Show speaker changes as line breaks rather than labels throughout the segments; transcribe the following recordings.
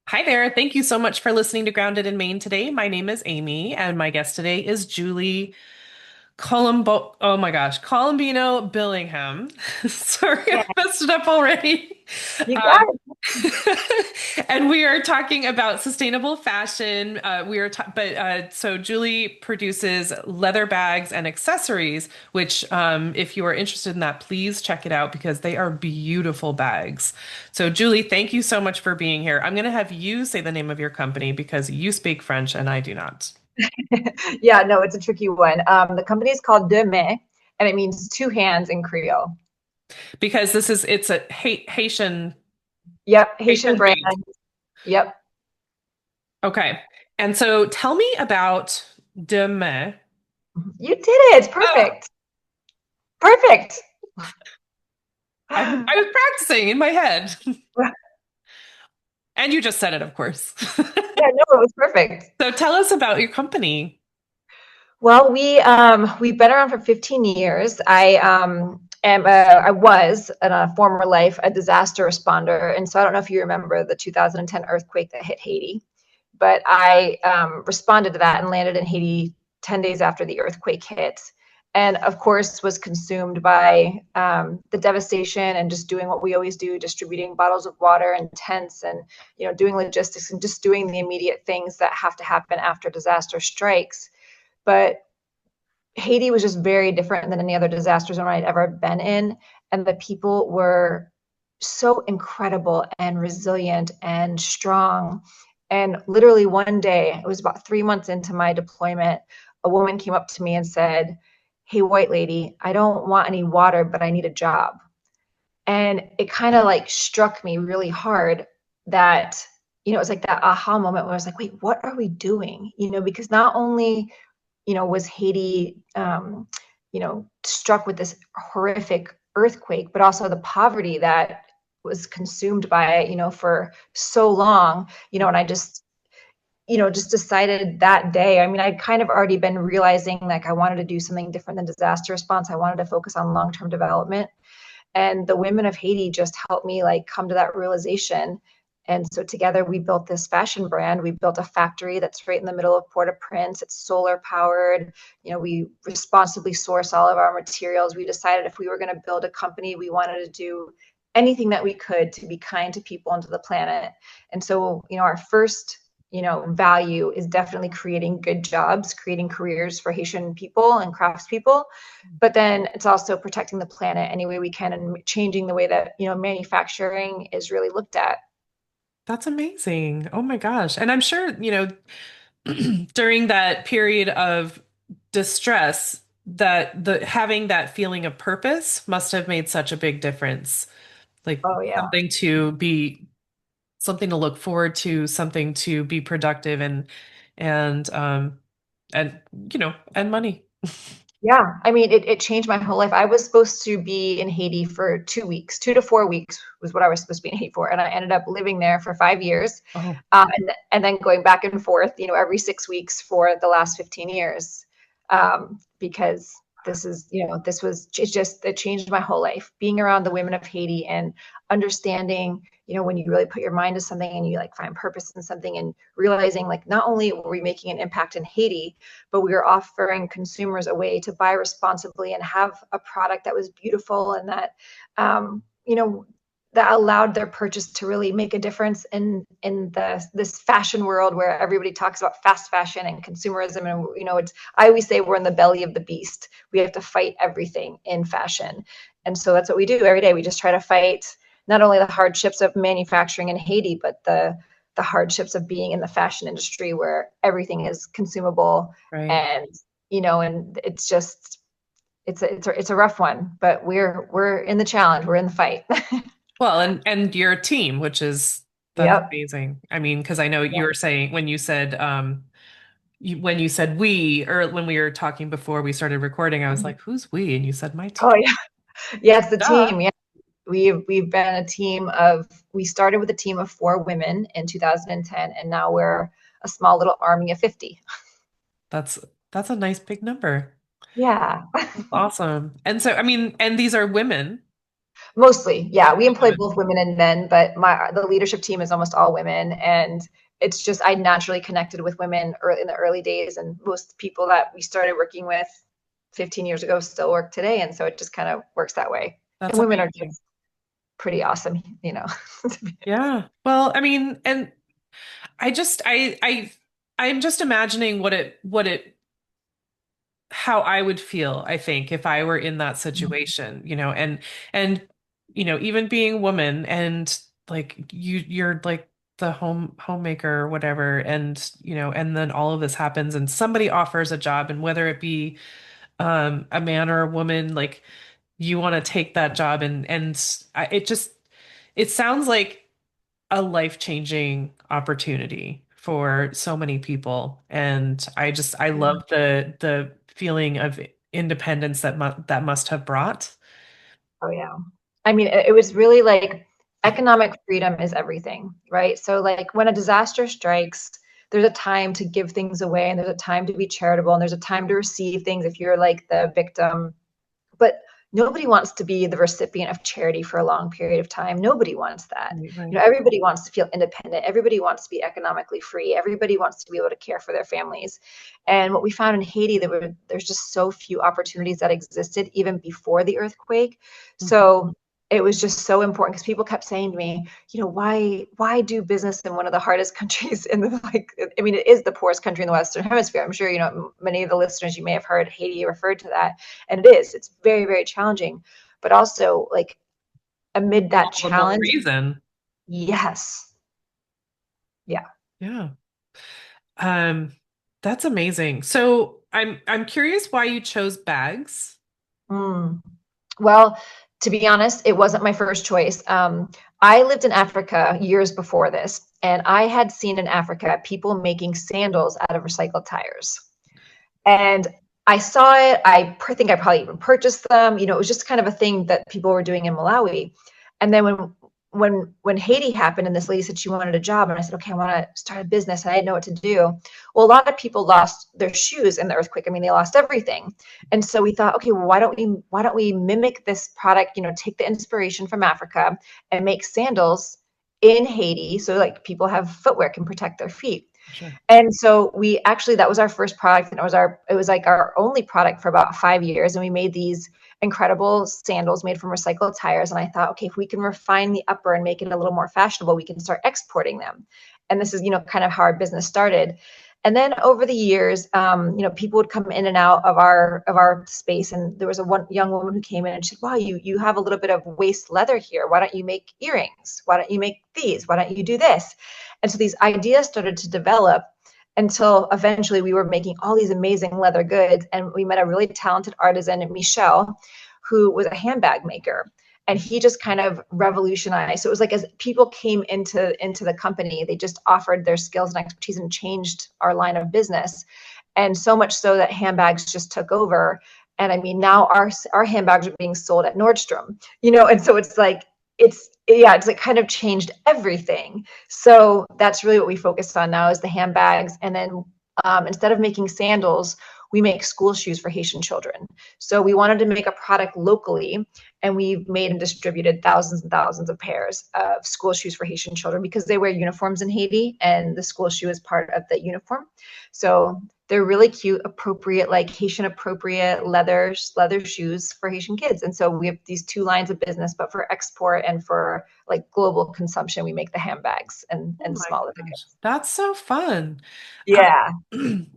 Hi there. Thank you so much for listening to Grounded in Maine today. My name is Amy, and my guest today is Julie Oh my gosh, Colombino-Billingham. Sorry,
Yeah,
I messed it up already.
you got
Um,
it.
and we are talking about sustainable fashion. So Julie produces leather bags and accessories, which, if you are interested in that, please check it out because they are beautiful bags. So Julie, thank you so much for being here. I'm going to have you say the name of your company because you speak French and I do not.
Yeah, no, it's a tricky one. The company is called Deux Mains, and it means two hands in Creole.
Because it's a Haitian
Yep, Haitian
Haitian
brand.
made.
Yep,
Okay. And so tell me about Deux Mains.
you did it. It's
Oh,
perfect. Perfect.
I was practicing in my head.
Yeah,
And you just said it, of course.
no, it was perfect.
So tell us about your company.
Well, we've been around for 15 years. I was in a former life a disaster responder, and so I don't know if you remember the 2010 earthquake that hit Haiti, but I responded to that and landed in Haiti 10 days after the earthquake hit. And of course, was consumed by the devastation and just doing what we always do, distributing bottles of water and tents and doing logistics and just doing the immediate things that have to happen after disaster strikes. But Haiti was just very different than any other disaster zone I'd ever been in. And the people were so incredible and resilient and strong. And literally one day, it was about 3 months into my deployment, a woman came up to me and said, "Hey, white lady, I don't want any water, but I need a job." And it kind of like struck me really hard that, it was like that aha moment where I was like, wait, what are we doing? Because not only was Haiti, struck with this horrific earthquake, but also the poverty that was consumed by it, for so long, and I just decided that day. I mean, I'd kind of already been realizing like I wanted to do something different than disaster response. I wanted to focus on long-term development. And the women of Haiti just helped me like come to that realization. And so together we built this fashion brand. We built a factory that's right in the middle of Port-au-Prince. It's solar powered. We responsibly source all of our materials. We decided if we were going to build a company, we wanted to do anything that we could to be kind to people and to the planet. And so, our first value is definitely creating good jobs, creating careers for Haitian people and craftspeople. But then it's also protecting the planet any way we can and changing the way that, manufacturing is really looked at.
That's amazing. Oh my gosh. And I'm sure, during that period of distress, that the having that feeling of purpose must have made such a big difference. Like
Oh, yeah.
something to look forward to, something to be productive and and and money.
Yeah. I mean, it changed my whole life. I was supposed to be in Haiti for 2 weeks, 2 to 4 weeks was what I was supposed to be in Haiti for. And I ended up living there for 5 years,
Oh,
and then going back and forth, every 6 weeks for the last 15 years. Because it changed my whole life. Being around the women of Haiti and understanding, when you really put your mind to something and you like find purpose in something and realizing like not only were we making an impact in Haiti, but we were offering consumers a way to buy responsibly and have a product that was beautiful and that, um, you know, that allowed their purchase to really make a difference in this fashion world where everybody talks about fast fashion and consumerism. And it's, I always say we're in the belly of the beast. We have to fight everything in fashion, and so that's what we do every day. We just try to fight not only the hardships of manufacturing in Haiti, but the hardships of being in the fashion industry where everything is consumable.
right.
And and it's just it's a rough one, but we're in the challenge, we're in the fight.
Well, and your team, which is that's
Yep.
amazing. I mean, because I know you
Yeah.
were saying when you said we, or when we were talking before we started recording, I was like, who's we? And you said my team.
Oh yeah. Yes, the
Duh.
team. Yeah. We've been a team of we started with a team of 4 women in 2010, and now we're a small little army of 50.
That's that's a nice big number.
Yeah.
That's awesome. And so, I mean, and these are women.
Mostly, yeah. We employ
Good.
both women and men, but the leadership team is almost all women, and it's just I naturally connected with women in the early days, and most people that we started working with 15 years ago still work today, and so it just kind of works that way.
That's
And women are
amazing.
just pretty awesome, you know.
Yeah. Well, I mean, and I just I'm just imagining how I would feel, I think, if I were in that situation, and even being a woman and like you're like the homemaker or whatever, and and then all of this happens and somebody offers a job, and whether it be a man or a woman, like you want to take that job, it sounds like a life-changing opportunity for so many people. And I love the feeling of independence that must have brought.
Oh yeah. I mean, it was really like economic freedom is everything, right? So like when a disaster strikes, there's a time to give things away and there's a time to be charitable and there's a time to receive things if you're like the victim. But nobody wants to be the recipient of charity for a long period of time. Nobody wants that.
Right,
You
right.
know, everybody wants to feel independent. Everybody wants to be economically free. Everybody wants to be able to care for their families. And what we found in Haiti, there's just so few opportunities that existed even before the earthquake.
Mhm.
So it was just so important because people kept saying to me, you know, why do business in one of the hardest countries in the like I mean, it is the poorest country in the Western Hemisphere. I'm sure, you know, many of the listeners you may have heard Haiti referred to that. And it's very, very challenging. But also like amid that
All the more
challenge,
reason.
yes. Yeah.
Yeah. Um, that's amazing. So I'm curious why you chose bags.
Mm. Well, to be honest, it wasn't my first choice. I lived in Africa years before this, and I had seen in Africa people making sandals out of recycled tires. And I saw it. Think I probably even purchased them. You know, it was just kind of a thing that people were doing in Malawi. And then when Haiti happened and this lady said she wanted a job, and I said, okay, I want to start a business, and I didn't know what to do. Well, a lot of people lost their shoes in the earthquake. I mean, they lost everything. And so we thought, okay, well, why don't we mimic this product, you know, take the inspiration from Africa and make sandals in Haiti so like people have footwear can protect their feet.
Sure.
And so we actually that was our first product, and it was like our only product for about 5 years, and we made these incredible sandals made from recycled tires. And I thought, okay, if we can refine the upper and make it a little more fashionable, we can start exporting them. And this is, you know, kind of how our business started. And then over the years, you know, people would come in and out of our space, and there was one young woman who came in and she said, "Wow, you have a little bit of waste leather here. Why don't you make earrings? Why don't you make these? Why don't you do this?" And so these ideas started to develop until eventually we were making all these amazing leather goods. And we met a really talented artisan, Michel, who was a handbag maker. And he just kind of revolutionized. So it was like as people came into the company, they just offered their skills and expertise and changed our line of business. And so much so that handbags just took over. And I mean, now our handbags are being sold at Nordstrom, you know, and so it's like it's like kind of changed everything. So that's really what we focused on now is the handbags. And then instead of making sandals, we make school shoes for Haitian children. So we wanted to make a product locally, and we've made and distributed thousands and thousands of pairs of school shoes for Haitian children because they wear uniforms in Haiti, and the school shoe is part of the uniform. So they're really cute, appropriate, like Haitian appropriate leather shoes for Haitian kids. And so we have these two lines of business, but for export and for like global consumption, we make the handbags
Oh
and
my
small leather
gosh,
goods.
that's so fun. Uh,
Yeah.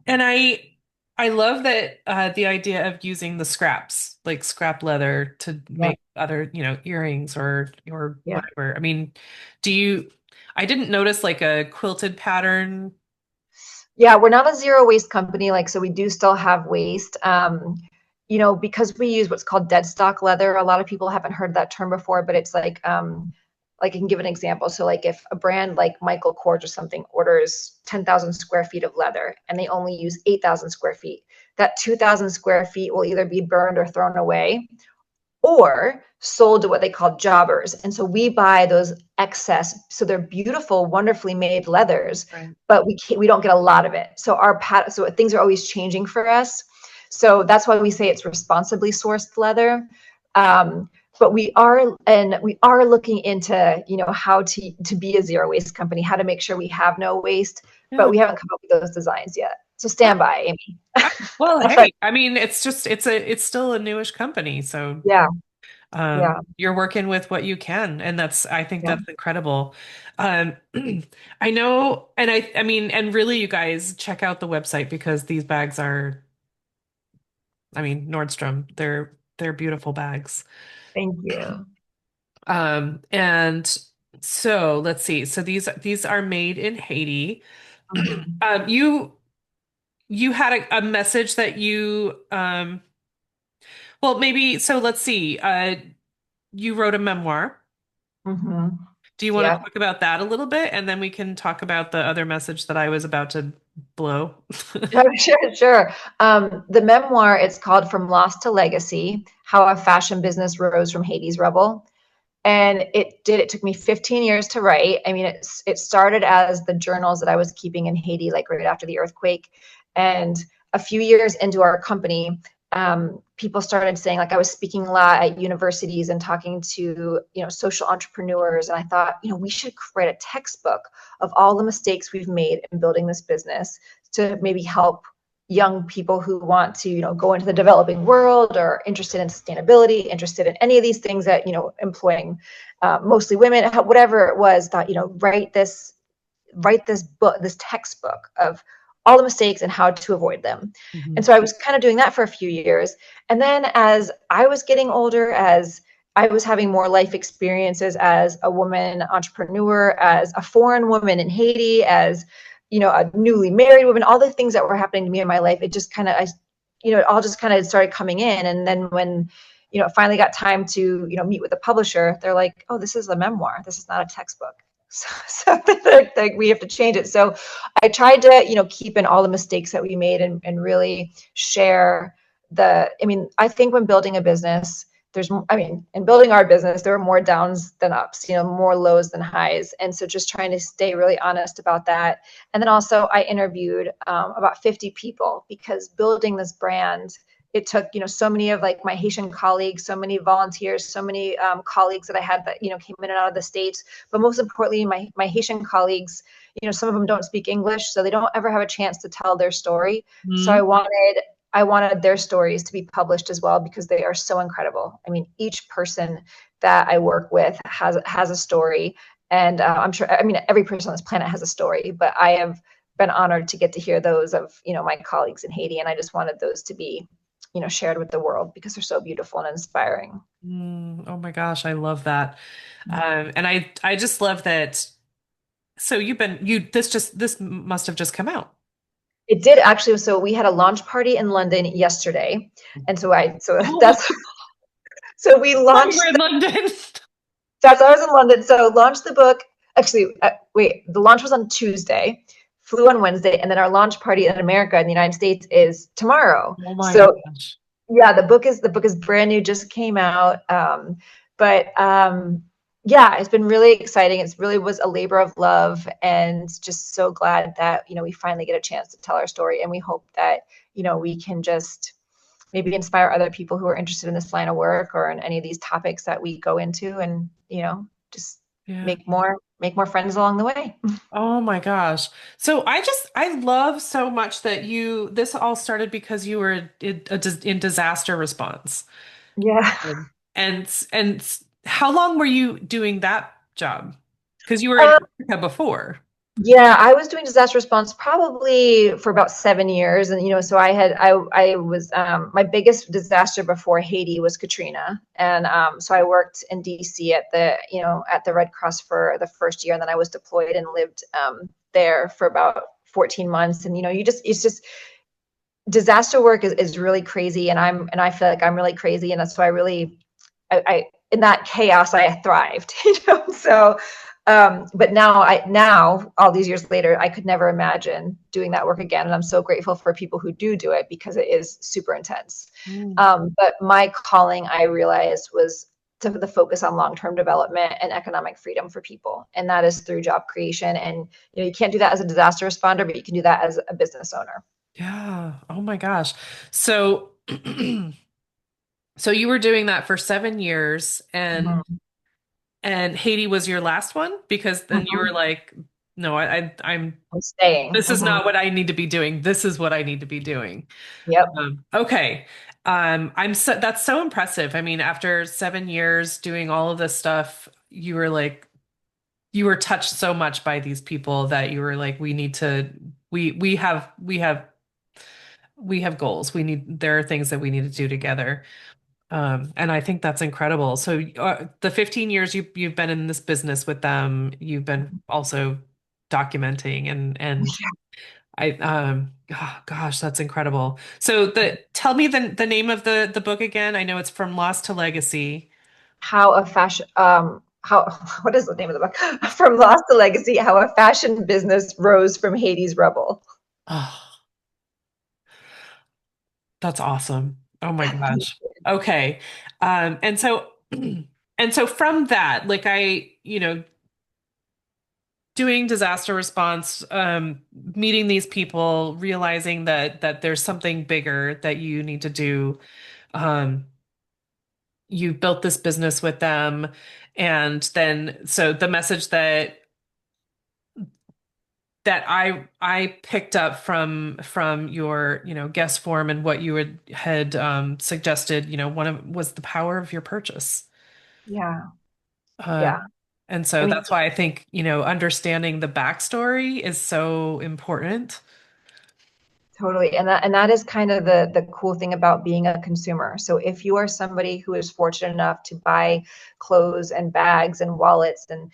and I love that the idea of using the scraps, like scrap leather, to
Yeah.
make other, earrings or
Yeah.
whatever. I mean, do you? I didn't notice like a quilted pattern.
Yeah, we're not a zero waste company. Like, so we do still have waste. You know, because we use what's called dead stock leather. A lot of people haven't heard that term before, but it's like I can give an example. So like if a brand like Michael Kors or something orders 10,000 square feet of leather and they only use 8,000 square feet, that 2,000 square feet will either be burned or thrown away or sold to what they call jobbers. And so we buy those excess. So they're beautiful, wonderfully made leathers,
Right.
but we don't get a lot of it. So so things are always changing for us. So that's why we say it's responsibly sourced leather. Um, but we are looking into, how to be a zero waste company, how to make sure we have no waste, but
Yeah.
we haven't come up with those designs yet. So stand by, Amy.
Well,
But
hey, I mean, it's still a newish company, so
yeah, yeah,
you're working with what you can, and I think
yeah.
that's incredible. Um, I know, and I mean, and really, you guys check out the website because these bags are, I mean, Nordstrom, they're beautiful bags.
Thank you.
And so let's see. So these are made in Haiti.
Mhm.
You had a message that well, maybe so let's see. You wrote a memoir.
Mhm.
Do you want to
Yeah.
talk about that a little bit? And then we can talk about the other message that I was about to blow.
Sure, sure. The memoir, it's called From Lost to Legacy: How a Fashion Business Rose from Haiti's Rubble. And it took me 15 years to write. I mean, it started as the journals that I was keeping in Haiti, like right after the earthquake. And a few years into our company, people started saying, like, I was speaking a lot at universities and talking to, social entrepreneurs. And I thought, we should write a textbook of all the mistakes we've made in building this business to maybe help young people who want to, go into the developing world, or interested in sustainability, interested in any of these things that, employing mostly women, whatever it was. Thought, write this book, this textbook of all the mistakes and how to avoid them.
Mhm.
And so I was kind of doing that for a few years. And then as I was getting older, as I was having more life experiences as a woman entrepreneur, as a foreign woman in Haiti, as a newly married woman, all the things that were happening to me in my life, it just kind of, it all just kind of started coming in. And then when, it finally got time to, meet with the publisher, they're like, oh, this is a memoir. This is not a textbook. So like we have to change it. So I tried to, keep in all the mistakes that we made, and really share I think when building a business, in building our business, there were more downs than ups, more lows than highs. And so just trying to stay really honest about that. And then also I interviewed about 50 people, because building this brand, it took, so many of like my Haitian colleagues, so many volunteers, so many colleagues that I had that, came in and out of the States. But most importantly, my Haitian colleagues, some of them don't speak English, so they don't ever have a chance to tell their story. So
Mhm.
I wanted their stories to be published as well, because they are so incredible. I mean, each person that I work with has a story, and I'm sure, every person on this planet has a story, but I have been honored to get to hear those of, my colleagues in Haiti, and I just wanted those to be, shared with the world, because they're so beautiful and inspiring.
Oh my gosh, I love that. And I just love that. So this must have just come out.
It did actually. So we had a launch party in London yesterday, and so
Oh,
that's so we
you were
launched.
in London.
That's I was in London. So launched the book. Actually, wait, the launch was on Tuesday, flew on Wednesday, and then our launch party in America, in the United States, is tomorrow.
Oh my
So
gosh.
yeah, the book is brand new, just came out. But yeah, it's been really exciting. It really was a labor of love, and just so glad that, we finally get a chance to tell our story. And we hope that, we can just maybe inspire other people who are interested in this line of work, or in any of these topics that we go into, and, just
Yeah.
make more friends along the way.
Oh my gosh. So I love so much that this all started because you were in disaster response.
Yeah.
And how long were you doing that job? Because you were in Africa before.
Yeah, I was doing disaster response probably for about 7 years. And, so I was, my biggest disaster before Haiti was Katrina. And so I worked in DC at the Red Cross for the first year. And then I was deployed and lived there for about 14 months. And, it's just disaster work is really crazy. And I feel like I'm really crazy. And that's why I in that chaos, I thrived, So, but now all these years later, I could never imagine doing that work again. And I'm so grateful for people who do it, because it is super intense.
Mm.
But my calling, I realized, was to the focus on long-term development and economic freedom for people. And that is through job creation. And, you can't do that as a disaster responder, but you can do that as a business owner.
Yeah. Oh my gosh. So So you were doing that for 7 years,
Mhm.
and Haiti was your last one because then you were
Mhm.
like, no, I'm
I'm staying.
this is not what I need to be doing. This is what I need to be doing.
Yep.
Okay. That's so impressive. I mean, after 7 years doing all of this stuff, you were like, you were touched so much by these people that you were like, we need to, we have goals. There are things that we need to do together. And I think that's incredible. So, the 15 years you've been in this business with them, you've been also documenting and oh, gosh, that's incredible. So tell me the name of the book again. I know it's From Lost to Legacy.
How a fashion how what is the name of the book? From Lost to Legacy: How a Fashion Business Rose from Haiti's Rubble.
Oh, that's awesome. Oh my gosh. Okay. And so and so from that, like doing disaster response, meeting these people, realizing that there's something bigger that you need to do. Um, you built this business with them, and then so the message that I picked up from your guest form and what you had suggested, one of was the power of your purchase.
Yeah.
Uh,
Yeah.
and
I
so
mean,
that's why I think, understanding the backstory is so important.
totally. And that is kind of the cool thing about being a consumer. So if you are somebody who is fortunate enough to buy clothes and bags and wallets and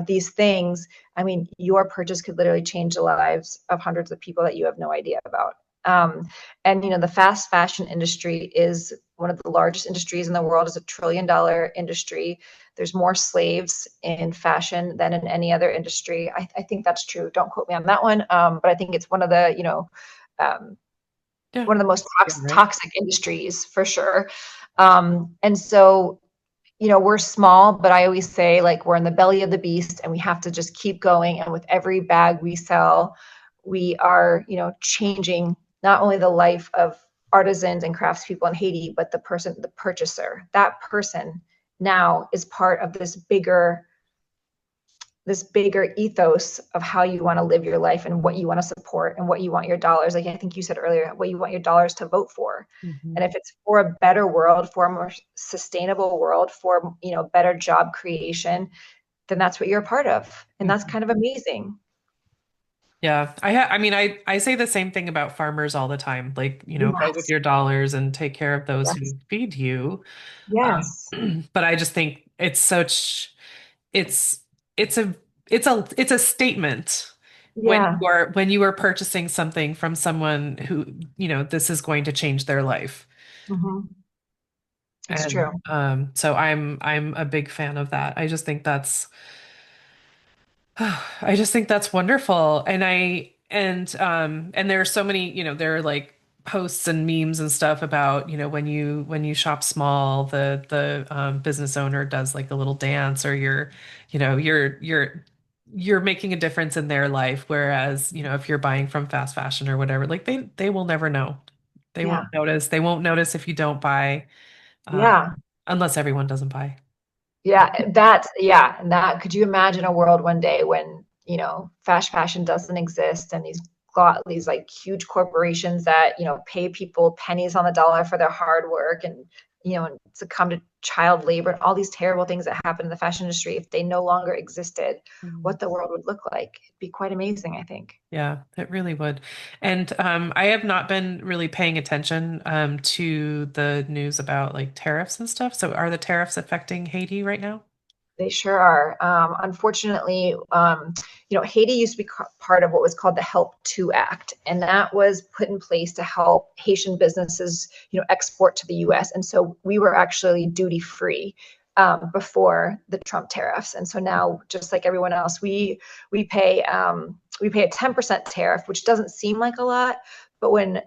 these things, I mean, your purchase could literally change the lives of hundreds of people that you have no idea about. And the fast fashion industry is one of the largest industries in the world. Is $1 trillion industry. There's more slaves in fashion than in any other industry. I think that's true. Don't quote me on that one. But I think it's one of the um,
Yeah.
one of the most
Yeah, right.
toxic industries for sure. And so, we're small, but I always say like we're in the belly of the beast and we have to just keep going. And with every bag we sell, we are, changing not only the life of artisans and craftspeople in Haiti, but the purchaser. That person now is part of this bigger ethos of how you want to live your life and what you want to support and what you want your dollars, like I think you said earlier, what you want your dollars to vote for.
Mhm.
And if it's for a better world, for a more sustainable world, for better job creation, then that's what you're a part of, and that's
Mhm.
kind of amazing.
Yeah, I mean, I say the same thing about farmers all the time. Like, vote with
Yes.
your dollars and take care of those
Yes.
who feed you.
Yes.
But I just think it's it's a it's a statement
Yeah.
when you are purchasing something from someone who, this is going to change their life.
Hmm. It's
And
true.
so I'm a big fan of that. I just think that's I just think that's wonderful. And there are so many, there are like posts and memes and stuff about, when you shop small, the business owner does like a little dance, or you know, you're making a difference in their life. Whereas, if you're buying from fast fashion or whatever, like they will never know. They
Yeah.
won't notice. They won't notice if you don't buy, uh,
Yeah.
unless everyone doesn't buy.
Yeah, and that could you imagine a world one day when, fast fashion doesn't exist and these like huge corporations that, pay people pennies on the dollar for their hard work and, and succumb to child labor and all these terrible things that happen in the fashion industry, if they no longer existed,
Mhm.
what the world would look like. It'd be quite amazing, I think.
Yeah, it really would. And I have not been really paying attention to the news about like tariffs and stuff. So are the tariffs affecting Haiti right now?
They sure are. Unfortunately, Haiti used to be part of what was called the Help To Act, and that was put in place to help Haitian businesses, export to the U.S. And so we were actually duty free before the Trump tariffs. And so now, just like everyone else, we pay a 10% tariff, which doesn't seem like a lot, but when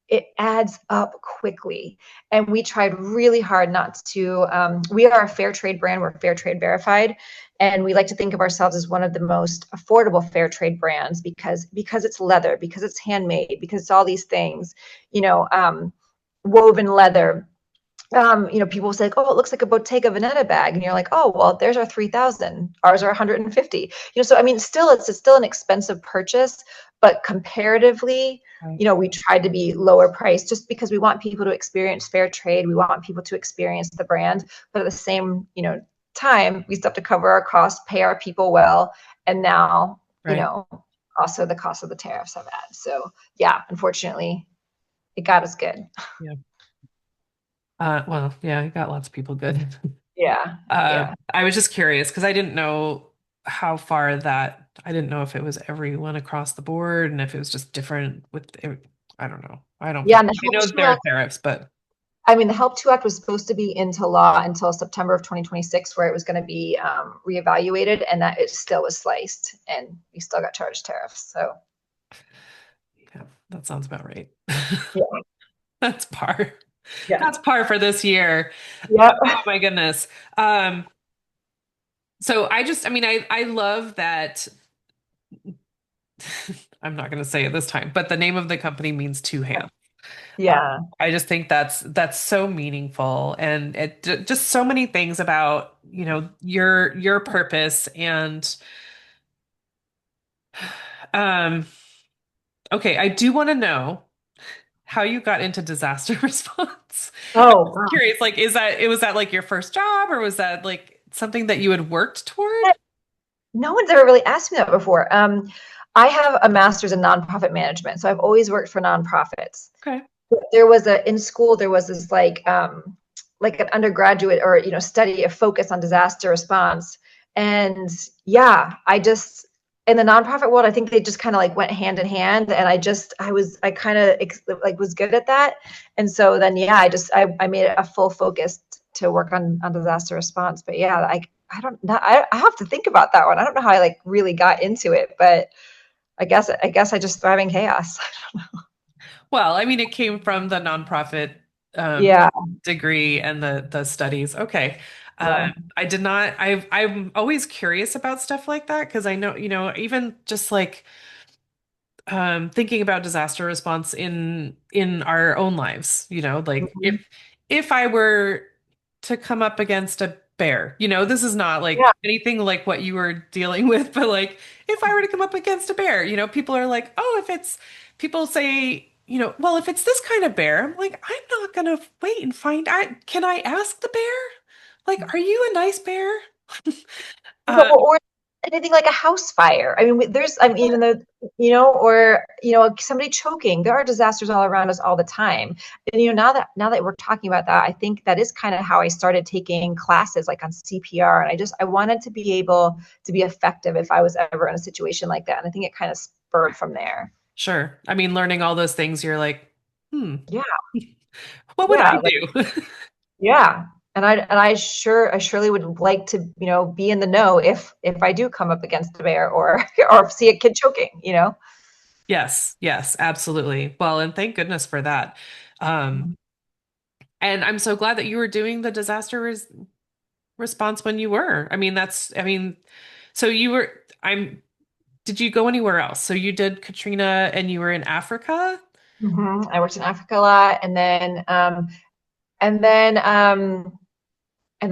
it adds up quickly. And we tried really hard not to. We are a fair trade brand. We're fair trade verified, and we like to think of ourselves as one of the most affordable fair trade brands because it's leather, because it's handmade, because it's all these things, woven leather. People say, like, oh, it looks like a Bottega Veneta bag. And you're like, oh, well, there's our 3,000. Ours are 150. So I mean, still, it's still an expensive purchase, but comparatively,
Right.
we tried to be lower price just because we want people to experience fair trade. We want people to experience the brand, but at the same, time, we still have to cover our costs, pay our people well. And now,
Right.
also the cost of the tariffs have added. So yeah, unfortunately, it got us good.
Yeah. Well, yeah, I got lots of people good.
Yeah. Yeah.
I was just curious because I didn't know how far that, I didn't know if it was everyone across the board and if it was just different I don't know. I don't
Yeah.
pay.
And the
I
Help
know
2
there are
Act,
tariffs, but
I mean, the Help 2 Act was supposed to be into law until September of 2026, where it was going to be reevaluated, and that it still was sliced, and we still got charged tariffs. So,
yeah, that sounds about right.
yeah.
That's par.
Yeah.
That's par for this year.
Yeah.
Oh my goodness. So I mean, I love that. I'm not going to say it this time, but the name of the company means two hands.
Yeah.
I just think that's so meaningful, and just so many things about, your purpose and um okay, I do want to know how you got into disaster response. I'm
Oh,
just
wow.
curious, like was that like your first job, or was that like something that you had worked toward?
No one's ever really asked me that before. I have a master's in nonprofit management, so I've always worked for nonprofits.
Okay.
There was in school, there was this like an undergraduate or study, a focus on disaster response. And yeah, I just, in the nonprofit world, I think they just kind of like went hand in hand. And I kind of like was good at that. And so then yeah, I made it a full focus to work on disaster response. But yeah, I don't know, I have to think about that one. I don't know how I like really got into it, but I guess I just thrive in chaos.
Well, I mean, it came from the nonprofit um,
Yeah.
degree and the studies. Okay.
Yeah.
I did not, I'm always curious about stuff like that because I know, even just like thinking about disaster response in our own lives, like
Mhm.
if I were to come up against a bear, this is not
Yeah.
like anything like what you were dealing with, but like if I were to come up against a bear, people are like, oh, people say, well, if it's this kind of bear, I'm like, I'm not gonna wait and find out. Can I ask the bear? Like, are you a nice bear?
But
Uh,
or anything like a house fire. I mean, I mean, even though, or somebody choking. There are disasters all around us all the time. And now that we're talking about that, I think that is kind of how I started taking classes like on CPR. And I wanted to be able to be effective if I was ever in a situation like that. And I think it kind of spurred from there.
sure. I mean, learning all those things, you're like,
Yeah,
what would I
yeah, like
do?
yeah. And I surely would like to, be in the know if I do come up against a bear or or see a kid choking.
Yes, yes, absolutely. Well, and thank goodness for that. Um,
Mhm.
and I'm so glad that you were doing the response when you were. I mean, so did you go anywhere else? So you did Katrina and you were in Africa?
I worked in Africa a lot, and then and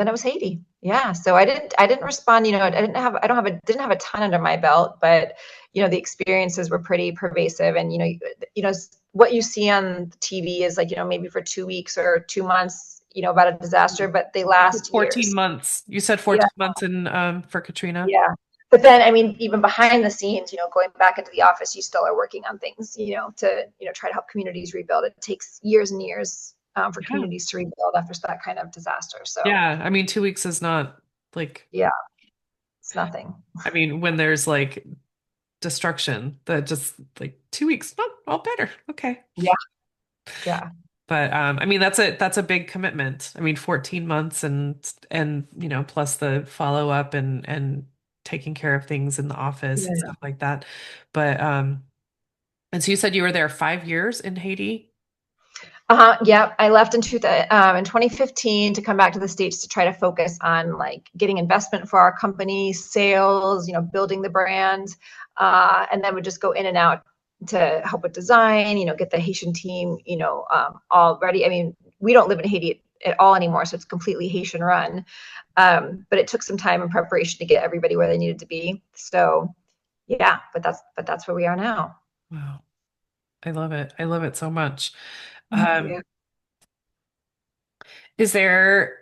then it was Haiti. Yeah, so I didn't respond. I don't have a didn't have a ton under my belt, but the experiences were pretty pervasive, and what you see on TV is like maybe for 2 weeks or 2 months, about a disaster, but they last
14
years.
months. You said
Yeah,
14 months in for Katrina?
yeah. But then, I mean, even behind the scenes, going back into the office, you still are working on things, to try to help communities rebuild. It takes years and years for
Yeah.
communities to rebuild after that kind of disaster. So,
Yeah. I mean, 2 weeks is not like,
yeah, it's nothing.
I mean, when there's like destruction, that just like 2 weeks, oh, all better. Okay.
Yeah, yeah,
But I mean that's a big commitment. I mean 14 months and plus the follow up and taking care of things in the office and
yeah.
stuff like that. But and so you said you were there 5 years in Haiti?
Yeah, I left in 2015 to come back to the States to try to focus on like getting investment for our company, sales, building the brand, and then would just go in and out to help with design, get the Haitian team, all ready. I mean, we don't live in Haiti at all anymore. So it's completely Haitian run. But it took some time and preparation to get everybody where they needed to be. So yeah, but that's where we are now.
Wow. I love it. I love it so much.
Yeah.
Um, is there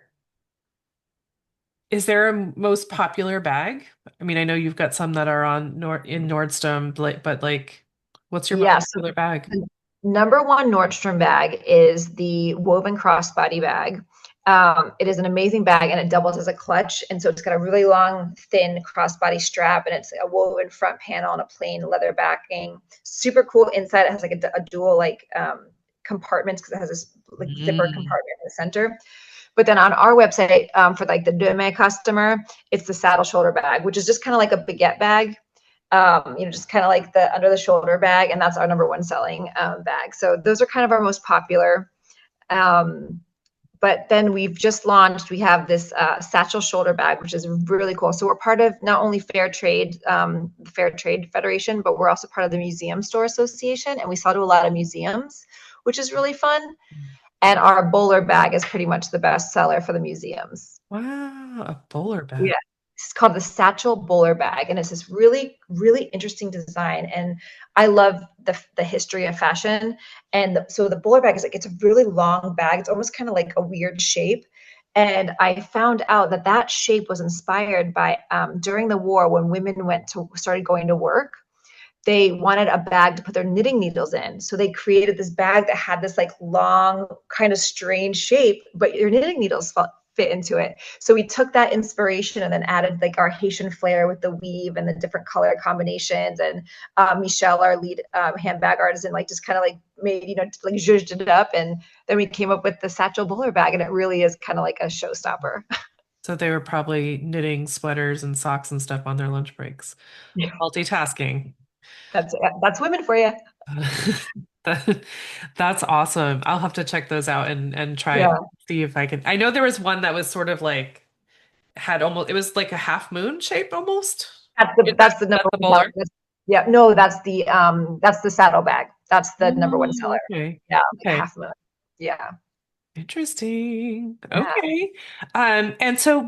is there a most popular bag? I mean, I know you've got some that are on in Nordstrom, but like, what's your most
Yeah. So
popular bag?
the number one Nordstrom bag is the woven crossbody bag. It is an amazing bag and it doubles as a clutch. And so it's got a really long, thin crossbody strap and it's a woven front panel and a plain leather backing. Super cool inside. It has like a dual like compartments because it has this like zipper
Mm.
compartment in the center. But then on our website, for like the Deux Mains customer, it's the saddle shoulder bag, which is just kind of like a baguette bag. Just kind of like the under the shoulder bag, and that's our number one selling bag. So those are kind of our most popular. Um, but then we've just launched, we have this satchel shoulder bag, which is really cool. So we're part of not only Fair Trade, the Fair Trade Federation, but we're also part of the Museum Store Association, and we sell to a lot of museums, which is really fun. And our bowler bag is pretty much the best seller for the museums.
Wow, a bowler
Yeah.
bag.
It's called the Satchel Bowler Bag, and it's this really, really interesting design. And I love the history of fashion. And so the bowler bag is like, it's a really long bag. It's almost kind of like a weird shape. And I found out that that shape was inspired by during the war when women started going to work. They wanted a bag to put their knitting needles in. So they created this bag that had this like long, kind of strange shape, but your knitting needles fit into it. So we took that inspiration and then added like our Haitian flair with the weave and the different color combinations. And Michelle, our lead handbag artisan, like just kind of like made, like zhuzhed it up. And then we came up with the satchel bowler bag, and it really is kind of like a showstopper.
So they were probably knitting sweaters and socks and stuff on their lunch breaks.
Yeah,
Multitasking.
that's women for you.
That, that's awesome. I'll have to check those out and try
Yeah.
see if I can. I know there was one that was sort of like had almost it was like a half moon shape almost. Is
That's the number
that the
one seller.
bowler?
Yeah, no, that's the saddle bag. That's the number one
Oh,
seller.
okay.
Yeah, like a
Okay.
half moon. Yeah.
Interesting.
Yeah.
Okay. And so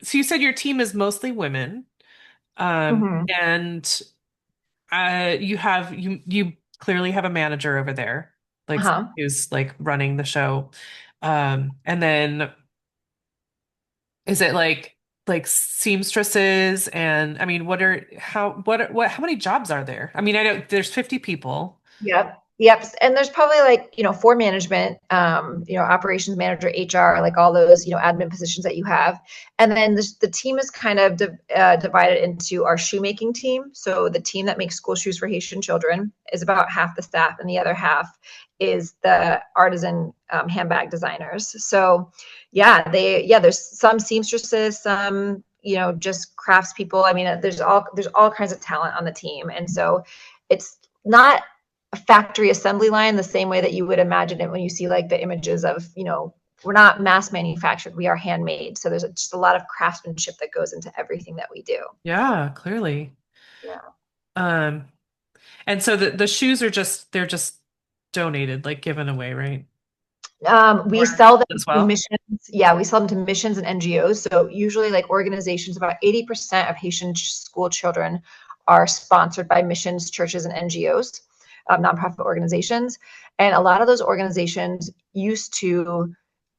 so you said your team is mostly women.
Hmm.
And you clearly have a manager over there, like
Uh-huh.
who's like running the show. And then is it like seamstresses and I mean how many jobs are there? I mean, I know there's 50 people.
Yep. Yep. And there's probably like, for management, operations manager, HR, like all those, admin positions that you have. And then the team is kind of divided into our shoemaking team. So the team that makes school shoes for Haitian children is about half the staff, and the other half is the artisan handbag designers. So there's some seamstresses, some, just craftspeople. I mean, there's all kinds of talent on the team. And so it's not a factory assembly line the same way that you would imagine it when you see like the images of, we're not mass manufactured, we are handmade. So there's just a lot of craftsmanship that goes into everything that we do.
Yeah, clearly.
Yeah.
Um, and so the shoes are they're just donated, like given away, right?
We
Or
sell them
as
to
well.
missions. Yeah, we sell them to missions and NGOs. So usually like organizations, about 80% of Haitian school children are sponsored by missions, churches, and NGOs, nonprofit organizations. And a lot of those organizations used to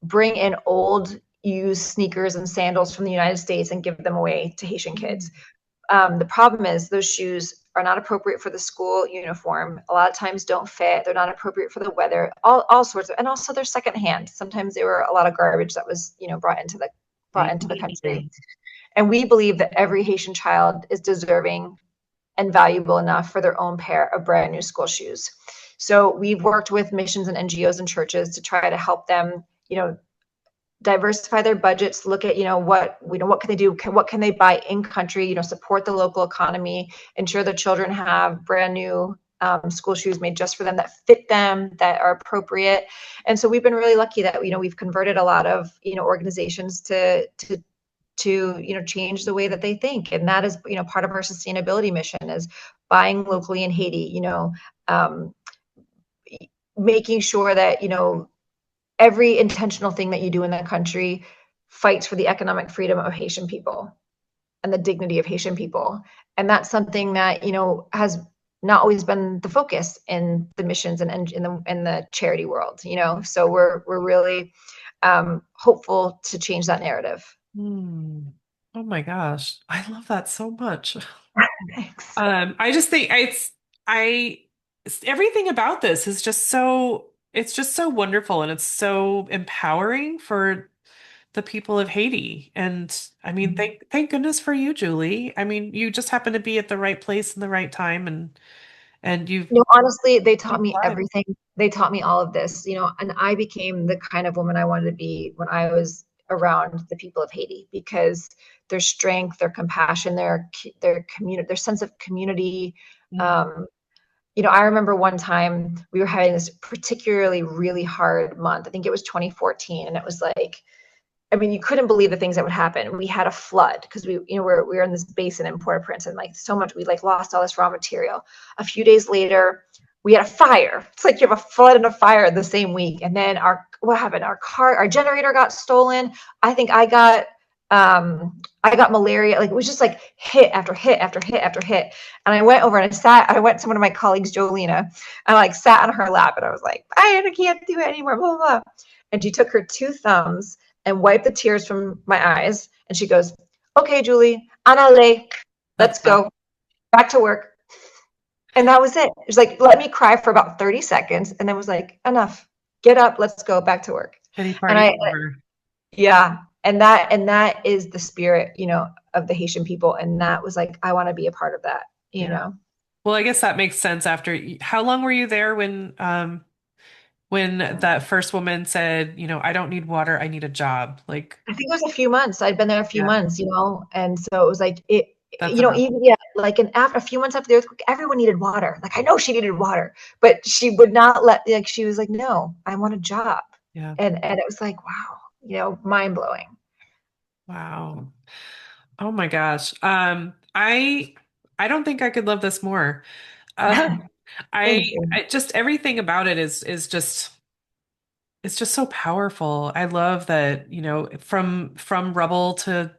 bring in old used sneakers and sandals from the United States and give them away to Haitian kids. The problem is those shoes are not appropriate for the school uniform. A lot of times don't fit. They're not appropriate for the weather. All sorts of, and also they're secondhand. Sometimes they were a lot of garbage that was brought into the country.
Mhm.
And we believe that every Haitian child is deserving and valuable enough for their own pair of brand new school shoes. So we've worked with missions and NGOs and churches to try to help them, diversify their budgets, look at, what can they do? What can they buy in country, support the local economy, ensure the children have brand new school shoes made just for them that fit them, that are appropriate. And so we've been really lucky that, we've converted a lot of, organizations to change the way that they think. And that is, part of our sustainability mission is buying locally in Haiti, um, making sure that, every intentional thing that you do in the country fights for the economic freedom of Haitian people and the dignity of Haitian people. And that's something that, has not always been the focus in the missions and in the charity world, So we're really hopeful to change that narrative.
Hmm. Oh my gosh. I love that so much.
Thanks.
I just think I everything about this is just it's just so wonderful and it's so empowering for the people of Haiti. And I mean, thank goodness for you, Julie. I mean, you just happen to be at the right place in the right time and you've
Honestly, they taught
changed
me
lives.
everything. They taught me all of this, and I became the kind of woman I wanted to be when I was around the people of Haiti because their strength, their compassion, their community, their sense of community.
Mm.
Um, I remember one time we were having this particularly really hard month. I think it was 2014, and it was like, I mean, you couldn't believe the things that would happen. We had a flood because we were in this basin in Port-au-Prince, and like so much we like lost all this raw material. A few days later, we had a fire. It's like you have a flood and a fire the same week. And then what happened? Our generator got stolen. I think I got malaria. Like it was just like hit after hit after hit after hit. And I went over and I went to one of my colleagues, Jolena, and I like sat on her lap and I was like, I can't do it anymore, blah, blah, blah. And she took her two thumbs and wiped the tears from my eyes. And she goes, okay, Julie, Anale,
That's
let's go back to work. And that was it. It was like, let me cry for about 30 seconds. And then was like, enough, get up, let's go back to work.
pity
And
party over.
yeah. And that is the spirit, of the Haitian people. And that was like, I want to be a part of that,
Yeah. Well, I guess that makes sense after how long were you there when that first woman said, I don't need water, I need a job. Like,
I think it was a few months. I'd been there a few
yeah,
months, and so it was like
that's enough.
even yeah, like a few months after the earthquake, everyone needed water. Like I know she needed water, but she would not like she was like, no, I want a job,
Yeah.
and it was like, wow, mind blowing.
Wow. Oh my gosh. I don't think I could love this more. Uh,
Thank you.
I just everything about it is just it's just so powerful. I love that, from Rubble to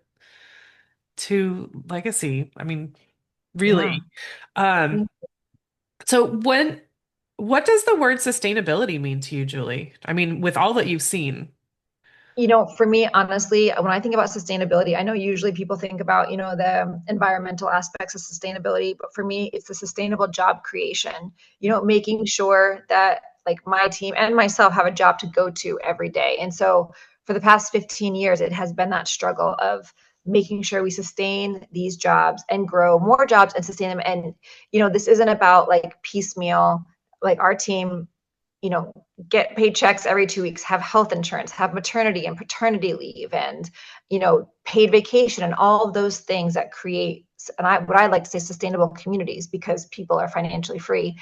Legacy. I mean,
Yeah.
really. Um, so what does the word sustainability mean to you, Julie? I mean, with all that you've seen.
For me, honestly, when I think about sustainability, I know usually people think about, the environmental aspects of sustainability, but for me, it's the sustainable job creation, making sure that like my team and myself have a job to go to every day. And so for the past 15 years, it has been that struggle of making sure we sustain these jobs and grow more jobs and sustain them. And, this isn't about like piecemeal, like our team get paid checks every 2 weeks, have health insurance, have maternity and paternity leave, and paid vacation, and all of those things that create what I like to say sustainable communities because people are financially free.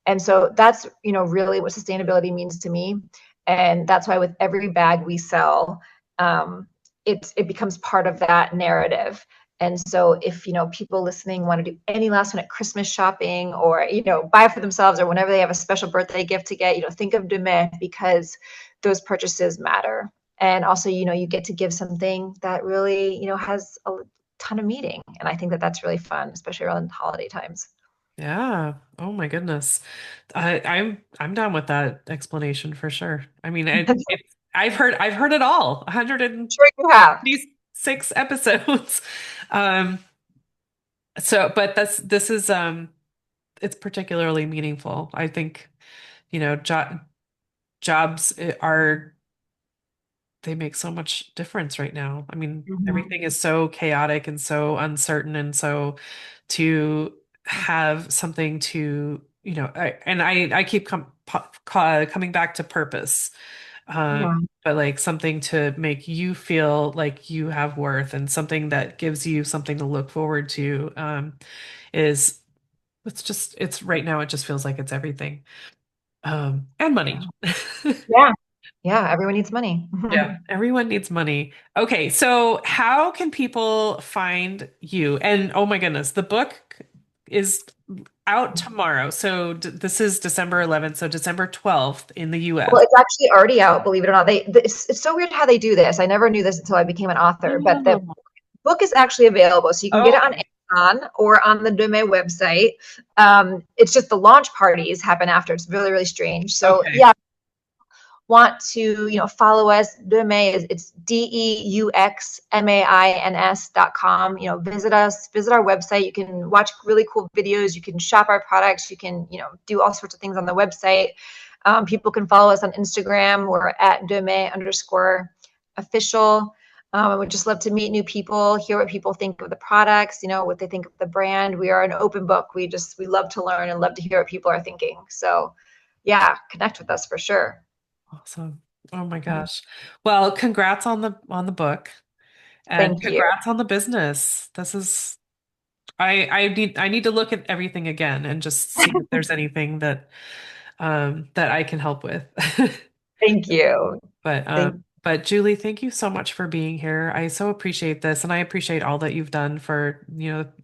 And so that's really what sustainability means to me, and that's why with every bag we sell, it becomes part of that narrative. And so if, people listening want to do any last minute Christmas shopping or, buy for themselves or whenever they have a special birthday gift to get, think of Deux Mains because those purchases matter. And also, you get to give something that really, has a ton of meaning. And I think that that's really fun, especially around holiday times.
Yeah. Oh my goodness. I'm down with that explanation for sure. I mean, I've heard it all.
Sure you have.
136 episodes. Um, but this is it's particularly meaningful. I think, jobs are they make so much difference right now. I mean,
Mhm.
everything is so chaotic and so uncertain, and so to have something to, I keep coming back to purpose,
Yeah.
but like something to make you feel like you have worth and something that gives you something to look forward to, is it's right now. It just feels like it's everything, and
Yeah.
money.
Yeah. Yeah. Everyone needs money.
Yeah, everyone needs money. Okay, so how can people find you? And oh my goodness, the book, is out tomorrow. So this is December 11th, so December 12th in the
Well,
US.
it's actually already out, believe it or not. It's so weird how they do this. I never knew this until I became an author, but the
Oh,
book is actually available. So you can get it on
okay.
Amazon or on the Deux Mains website. It's just the launch parties happen after. It's really, really strange. So
Okay.
yeah, want to, follow us, Deux Mains, it's DEUXMAINS.com. Visit us, visit our website. You can watch really cool videos. You can shop our products. You can, do all sorts of things on the website. People can follow us on Instagram. We're at Deux Mains _ official. And we'd just love to meet new people, hear what people think of the products, what they think of the brand. We are an open book. We love to learn and love to hear what people are thinking. So yeah, connect with us for sure.
Awesome. Oh my gosh. Well, congrats on the book and
Thank you.
congrats on the business. This is I need to look at everything again and just see if there's anything that I can help with.
Thank you. Thank
But Julie, thank you so much for being here. I so appreciate this, and I appreciate all that you've done for,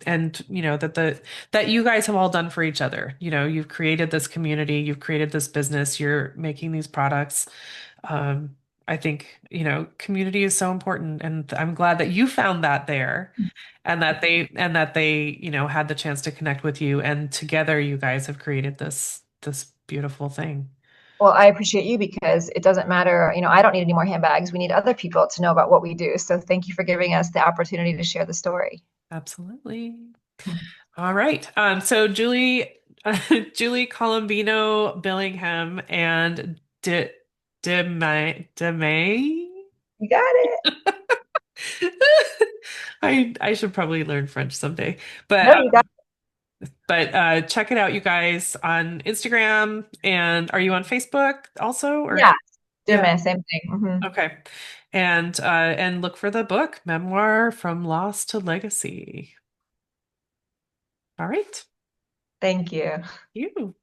and that you guys have all done for each other. You've created this community, you've created this business, you're making these products. Um, I think, community is so important, and I'm glad that you found that there and that they, had the chance to connect with you, and together you guys have created this beautiful thing.
Well, I appreciate you because it doesn't matter, I don't need any more handbags. We need other people to know about what we do. So thank you for giving us the opportunity to share the story.
Absolutely. All right. So Julie, Julie Colombino-Billingham and De May.
You got it.
I should probably learn French someday. But
No, you got
check it out, you guys, on Instagram. And are you on Facebook also?
it.
Or
Yeah,
yeah.
same thing.
Okay. And look for the book, Memoir from Loss to Legacy. All right.
Thank you.
You.